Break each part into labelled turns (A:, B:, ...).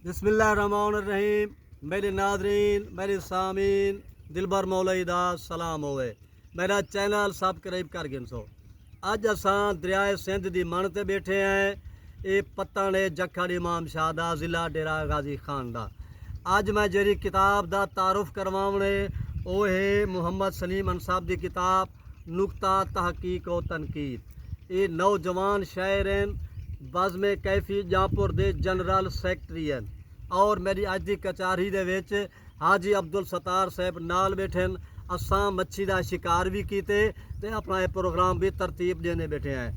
A: बिस्मिल्लाहिर्रहमानिर्रहीम। मेरे नाज़रीन, मेरे सामीन, दिलबर मौलईदा सलाम होवे। मेरा चैनल सबस्क्राइब कर गिनसो। अज असां दरियाए सिंध दी मन ते बैठे हैं। ये पत्तन है जखड़ इमाम शाह दा, ज़िला डेरा गाजी खान दा। अज मैं जेरी किताब दा तारुफ करवावणे वो है मुहम्मद सलीम अंसाब दी किताब नुक्ता तहकीक व तनकीद। ये नौजवान शायर हैं, बज़्म कैफी जापुर दे जनरल सैकटरी हैं और मेरी अज की कचारी दे विच हाजी अब्दुल सत्तार साहब नाल बैठे। असां मच्छी का शिकार भी किते ते अपना ये प्रोग्राम भी तरतीब देने बैठे हैं।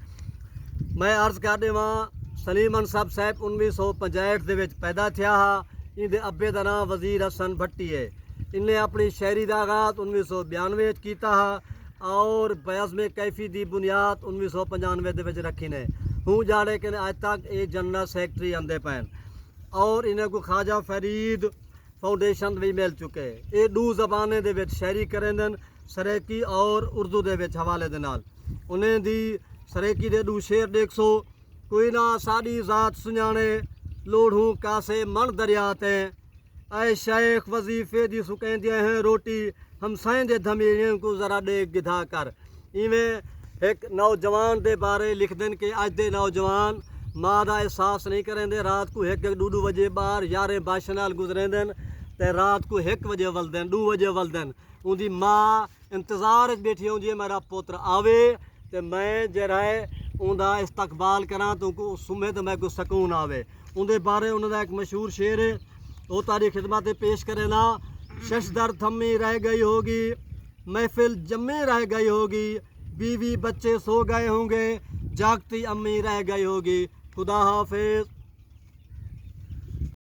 A: मैं अर्ज़ कर देवां, सलीम अंसाब साहब 1965 दे विच पैदा थिया हा। इनके अब्बे का नाम वज़ीर हसन भट्टी है। इन्हें अपनी शायरी का आगाज़ 1992 किया हा और बज़्म कैफी की बुनियाद 1995 दे विच रखी ने। हूँ जाने कि अज तक ये जनरल सैकटरी आंदे पैन और इन्हें को ख्वाजा फरीद फाउंडेशन भी मिल चुके। ये दो जबाने दे विच शायरी करेंदन, सरेकी और उर्दू दे विच हवाले दे नाल। उन्हें दी सरेकी दे दो शेर देखो। कोई ना साड़ी जात सुझाने लोढ़ू कासे मन दरिया ते, ऐ शेख वजीफे दी सुकेंदे हैं रोटी हम साइं दे धमीरियों को जरा दे गिधा कर। इवें एक नौजवान दे बारे लिख देन कि अज दे नौजवान माँ का एहसास नहीं करेंदे। रात को एक दो बजे बाहर यारें बाशां नाल गुजरेंदन ते रात को 1 बजे वलदन 2 बजे वलदन। उनकी माँ इंतजार बैठी होंदी है मेरा पुत्र आवे तो मैं जरा है उनका इस्तकबाल करा तो सुमे तो मैं को सकून आवे। उनके बारे उन्होंने एक मशहूर शेर है, वो तारी खिदमत पेश करे ना। शशदर थमी रह गई होगी, महफिल जम्मी रह गई होगी, बीवी बच्चे सो गए होंगे, जागती अम्मी रह गई होगी। खुदा हाफिज।